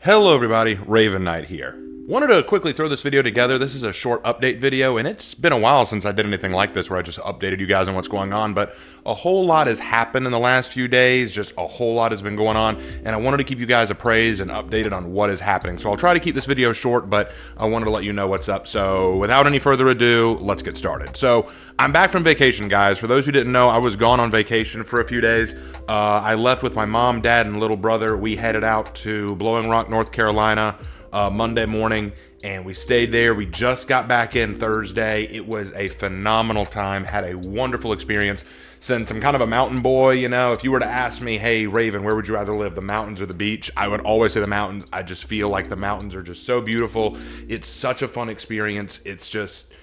Hello everybody, Raven Knight here. Wanted to quickly throw this video together. This is a short update video, and it's been a while since I did anything like this where I just updated you guys on what's going on, but a whole lot has happened in the last few days. Just a whole lot has been going on, and I wanted to keep you guys appraised and updated on what is happening. So I'll try to keep this video short, but I wanted to let you know what's up. So without any further ado, let's get started. So I'm back from vacation, guys. For those who didn't know, I was gone on vacation for a few days. I left with my mom, dad, and little brother. We headed out to Blowing Rock, North Carolina, Monday morning, and we stayed there. We just got back in Thursday. It was a phenomenal time. Had a wonderful experience. Since I'm kind of a mountain boy, you know, if you were to ask me, hey, Raven, where would you rather live, the mountains or the beach? I would always say the mountains. I just feel like the mountains are just so beautiful. It's such a fun experience. It's just,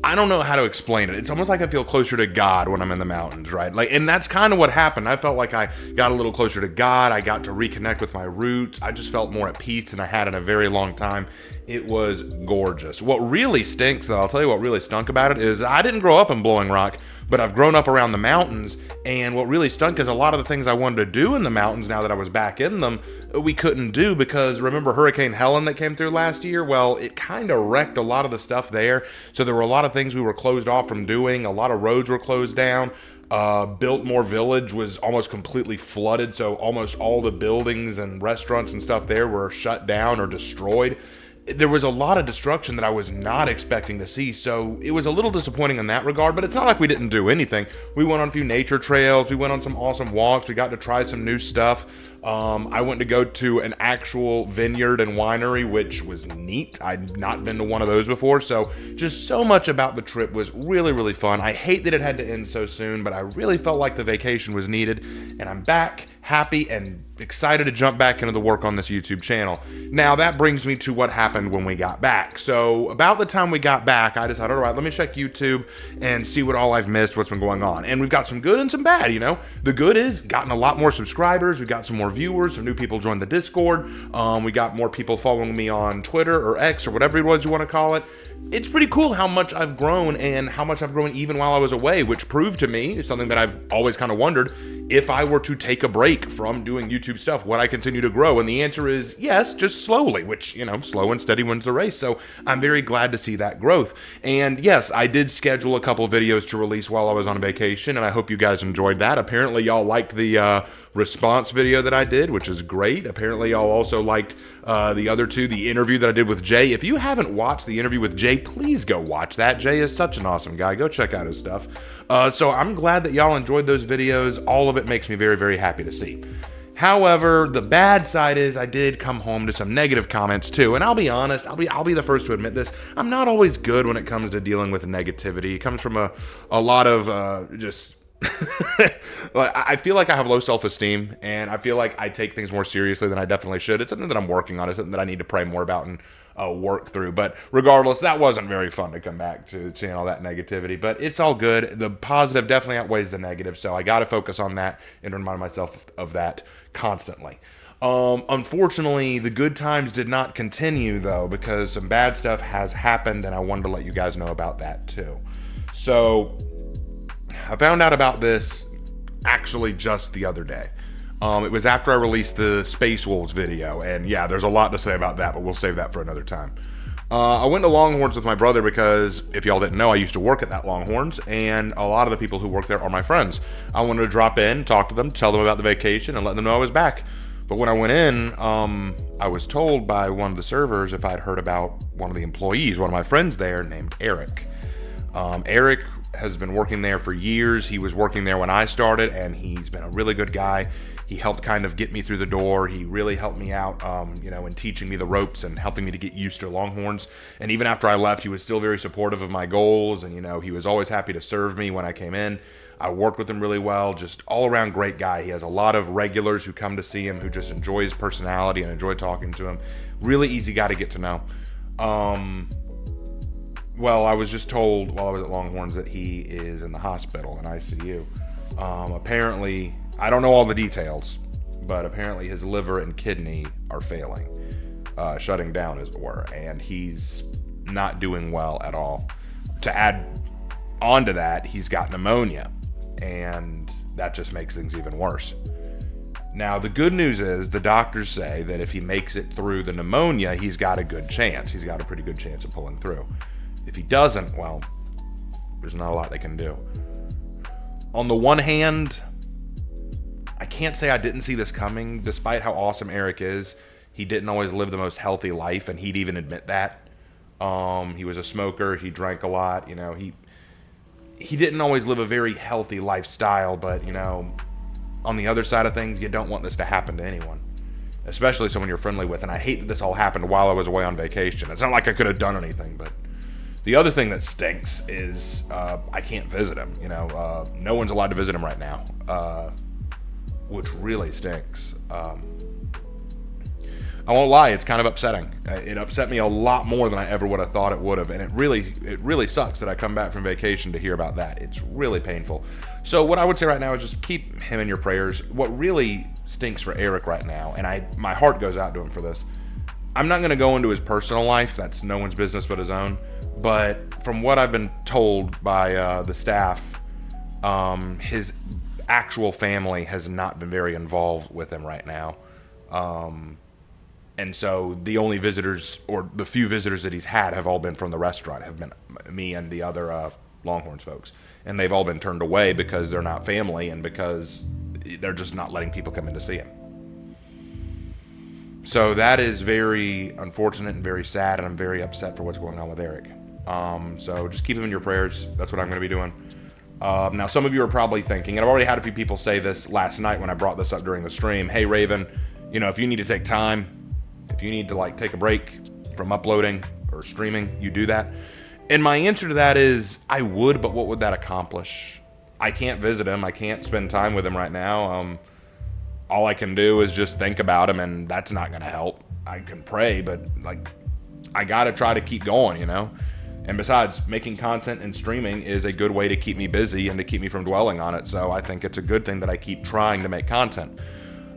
I don't know how to explain it. It's almost like I feel closer to God when I'm in the mountains, right? And that's kind of what happened. I felt like I got a little closer to God. I got to reconnect with my roots. I just felt more at peace than I had in a very long time. It was gorgeous. What really stinks, though, I'll tell you what really stunk about it, is I didn't grow up in Blowing Rock, but I've grown up around the mountains, and what really stunk is a lot of the things I wanted to do in the mountains now that I was back in them, we couldn't do because, remember Hurricane Helen that came through last year? Well, it kind of wrecked a lot of the stuff there, so there were a lot of things we were closed off from doing. A lot of roads were closed down. Biltmore Village was almost completely flooded, so almost all the buildings and restaurants and stuff there were shut down or destroyed. There was a lot of destruction that I was not expecting to see, so it was a little disappointing in that regard, but it's not like we didn't do anything. We went on a few nature trails, we went on some awesome walks, we got to try some new stuff. I went to go to an actual vineyard and winery, which was neat. I'd not been to one of those before, so just so much about the trip was really, really fun. I hate that it had to end so soon, but I really felt like the vacation was needed, and I'm back, happy, and excited to jump back into the work on this YouTube channel. Now, that brings me to what happened when we got back. So, about the time we got back, I decided, all right, let me check YouTube and see what all I've missed, what's been going on. And we've got some good and some bad, you know? The good is, gotten a lot more subscribers, we got some more viewers, some new people joined the Discord, we got more people following me on Twitter or X or whatever it was you want to call it. It's pretty cool how much I've grown and how much I've grown even while I was away, which proved to me something that I've always kind of wondered. If I were to take a break from doing YouTube stuff, would I continue to grow? And the answer is yes, just slowly, which, you know, slow and steady wins the race. So I'm very glad to see that growth. And yes, I did schedule a couple videos to release while I was on vacation, and I hope you guys enjoyed that. Apparently y'all liked the response video that I did, which is great. Apparently y'all also liked the other two, the interview that I did with Jay. If you haven't watched the interview with Jay, please go watch that. Jay is such an awesome guy. Go check out his stuff. So I'm glad that y'all enjoyed those videos. All of it makes me very, very happy to see. However, the bad side is I did come home to some negative comments too, and I'll be honest, I'll be the first to admit this. I'm not always good when it comes to dealing with negativity. It comes from a lot of just I feel like I have low self-esteem, and I feel like I take things more seriously than I definitely should. It's something that I'm working on. It's something that I need to pray more about and work through. But regardless, that wasn't very fun to come back to channel that negativity. But it's all good. The positive definitely outweighs the negative, so I got to focus on that and remind myself of that constantly. Unfortunately, the good times did not continue, though, because some bad stuff has happened, and I wanted to let you guys know about that, too. So I found out about this actually just the other day. It was after I released the Space Wolves video, and yeah, there's a lot to say about that, but we'll save that for another time. I went to Longhorns with my brother because, if y'all didn't know, I used to work at that Longhorns, and a lot of the people who work there are my friends. I wanted to drop in, talk to them, tell them about the vacation, and let them know I was back. But when I went in, I was told by one of the servers if I'd heard about one of the employees, one of my friends there, named Eric. Eric has been working there for years. He was working there when I started, and he's been a really good guy. He helped kind of get me through the door. He really helped me out, in teaching me the ropes and helping me to get used to Longhorns. And even after I left, he was still very supportive of my goals, and, he was always happy to serve me when I came in. I worked with him really well, just all around great guy. He has a lot of regulars who come to see him who just enjoy his personality and enjoy talking to him. Really easy guy to get to know. Well, I was just told while I was at Longhorns that he is in the hospital in ICU. Apparently, I don't know all the details, but apparently his liver and kidney are failing, shutting down as it were, and he's not doing well at all. To add on to that, he's got pneumonia, and that just makes things even worse. Now, the good news is the doctors say that if he makes it through the pneumonia, he's got a good chance. He's got a pretty good chance of pulling through. If he doesn't, well, there's not a lot they can do. On the one hand, I can't say I didn't see this coming. Despite how awesome Eric is, he didn't always live the most healthy life, and he'd even admit that. He was a smoker. He drank a lot. You know, he didn't always live a very healthy lifestyle, but, you know, on the other side of things, you don't want this to happen to anyone, especially someone you're friendly with. And I hate that this all happened while I was away on vacation. It's not like I could have done anything, but the other thing that stinks is I can't visit him. You know, no one's allowed to visit him right now, which really stinks. I won't lie, it's kind of upsetting. It upset me a lot more than I ever would have thought it would have, and it really sucks that I come back from vacation to hear about that. It's really painful. So what I would say right now is just keep him in your prayers. What really stinks for Eric right now, and my heart goes out to him for this, I'm not going to go into his personal life. That's no one's business but his own. But from what I've been told by the staff, his actual family has not been very involved with him right now. And so the only visitors, or the few visitors that he's had, have all been from the restaurant, have been me and the other Longhorns folks. And they've all been turned away because they're not family and because they're just not letting people come in to see him. So that is very unfortunate and very sad, and I'm very upset for what's going on with Eric. So just keep him in your prayers. That's what I'm going to be doing. Now, some of you are probably thinking, and I've already had a few people say this last night when I brought this up during the stream, hey, Raven, you know, if you need to take time, if you need to, like, take a break from uploading or streaming, you do that. And my answer to that is, I would, but what would that accomplish? I can't visit him. I can't spend time with him right now. All I can do is just think about him, and that's not going to help. I can pray, but, like, I got to try to keep going, you know? And besides, making content and streaming is a good way to keep me busy and to keep me from dwelling on it. So I think it's a good thing that I keep trying to make content.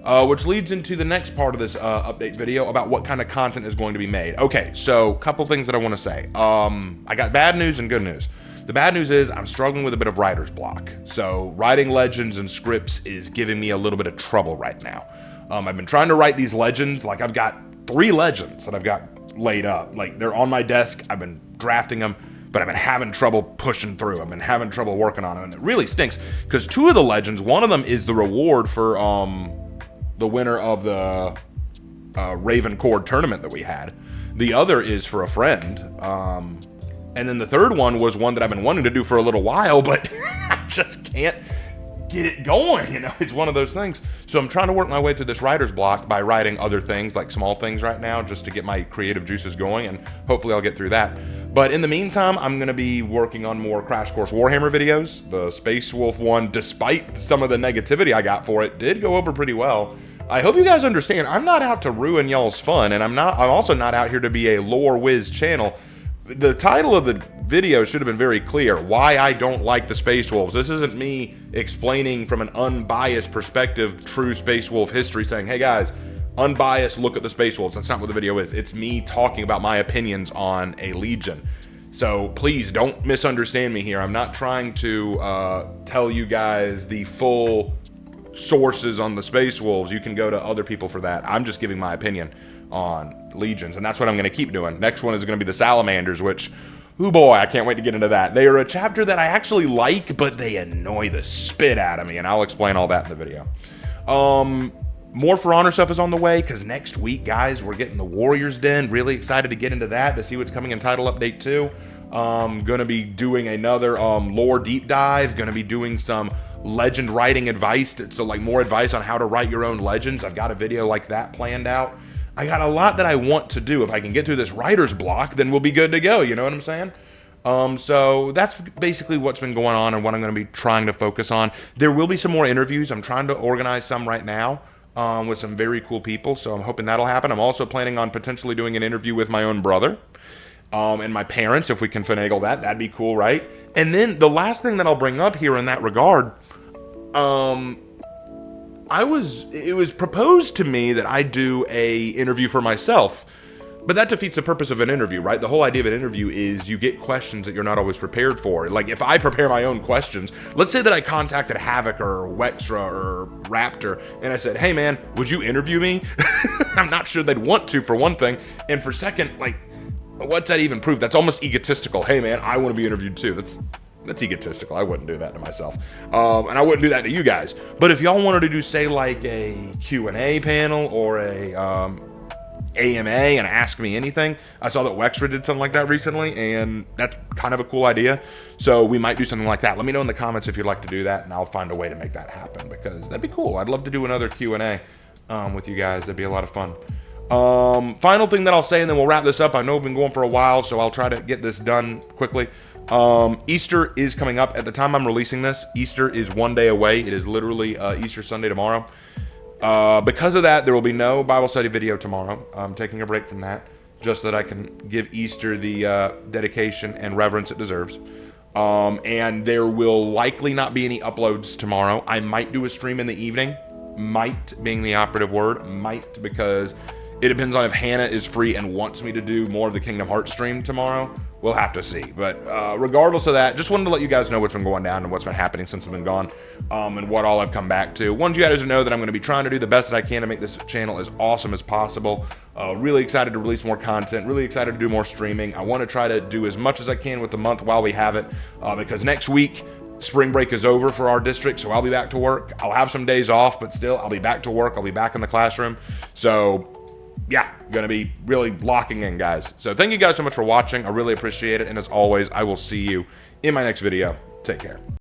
Which leads into the next part of this update video about what kind of content is going to be made. Okay, so a couple things that I want to say. I got bad news and good news. The bad news is I'm struggling with a bit of writer's block. So writing legends and scripts is giving me a little bit of trouble right now. I've been trying to write these legends. Like, I've got 3 legends that I've got laid up. Like, they're on my desk. I've been drafting them, but I've been having trouble pushing through. I've been having trouble working on them, and it really stinks because 2 of the legends, one of them is the reward for the winner of the Raven Cord tournament that we had. The other is for a friend. And then the third one was one that I've been wanting to do for a little while, but I just can't get it going. You know, it's one of those things. So I'm trying to work my way through this writer's block by writing other things, like small things right now, just to get my creative juices going, and hopefully I'll get through that. But in the meantime, I'm going to be working on more Crash Course Warhammer videos. The Space Wolf one, despite some of the negativity I got for it, did go over pretty well. I hope you guys understand, I'm not out to ruin y'all's fun, and I'm also not out here to be a lore whiz channel. The title of the video should have been very clear, why I don't like the Space Wolves. This isn't me explaining from an unbiased perspective true Space Wolf history, saying, hey guys, unbiased look at the Space Wolves. That's not what the video is. It's me talking about my opinions on a Legion. So please don't misunderstand me here. I'm not trying to tell you guys the full sources on the Space Wolves. You can go to other people for that. I'm just giving my opinion on Legions, and that's what I'm going to keep doing. Next one is going to be the Salamanders, which, oh boy, I can't wait to get into that. They are a chapter that I actually like, but they annoy the spit out of me, and I'll explain all that in the video. More For Honor stuff is on the way, because next week, guys, we're getting the Warriors Den. Really excited to get into that, to see what's coming in Title Update 2. Going to be doing another lore deep dive. Going to be doing some legend writing advice, so like more advice on how to write your own legends. I've got a video like that planned out. I got a lot that I want to do. If I can get through this writer's block, then we'll be good to go, you know what I'm saying? So that's basically what's been going on and what I'm going to be trying to focus on. There will be some more interviews. I'm trying to organize some right now with some very cool people, so I'm hoping that'll happen. I'm also planning on potentially doing an interview with my own brother and my parents, if we can finagle that. That'd be cool, right? And then the last thing that I'll bring up here in that regard, it was proposed to me that I do a interview for myself But that defeats the purpose of an interview, right? The whole idea of an interview is you get questions that you're not always prepared for. Like, if I prepare my own questions, let's say that I contacted Havoc or Wextra or Raptor, and I said, hey man, would you interview me? I'm not sure they'd want to, for one thing. And for second, like, what's that even prove? That's almost egotistical. Hey man, I want to be interviewed too. That's egotistical. I wouldn't do that to myself. And I wouldn't do that to you guys. But if y'all wanted to do, say, like a Q&A panel or a AMA and ask me anything. I saw that Wextra did something like that recently, and that's kind of a cool idea. So we might do something like that. Let me know in the comments if you'd like to do that, and I'll find a way to make that happen, because that'd be cool. I'd love to do another Q&A with you guys. That'd be a lot of fun. Final thing that I'll say, and then we'll wrap this up. I know we've been going for a while, so I'll try to get this done quickly. Easter is coming up. At the time I'm releasing this, Easter is one day away. It is literally Easter Sunday tomorrow. Because of that, there will be no Bible study video tomorrow. I'm taking a break from that, just so that I can give Easter the dedication and reverence it deserves. And there will likely not be any uploads tomorrow. I might do a stream in the evening. Might being the operative word. Might, because it depends on if Hannah is free and wants me to do more of the Kingdom Hearts stream tomorrow. We'll have to see. But regardless of that, just wanted to let you guys know what's been going down and what's been happening since I've been gone, and what all I've come back to. Wanted you guys to know that I'm going to be trying to do the best that I can to make this channel as awesome as possible. Really excited to release more content. Really excited to do more streaming. I want to try to do as much as I can with the month while we have it, because next week, spring break is over for our district, so I'll be back to work. I'll have some days off, but still, I'll be back to work. I'll be back in the classroom. So yeah, gonna be really locking in, guys. So thank you guys so much for watching. I really appreciate it. And as always, I will see you in my next video. Take care.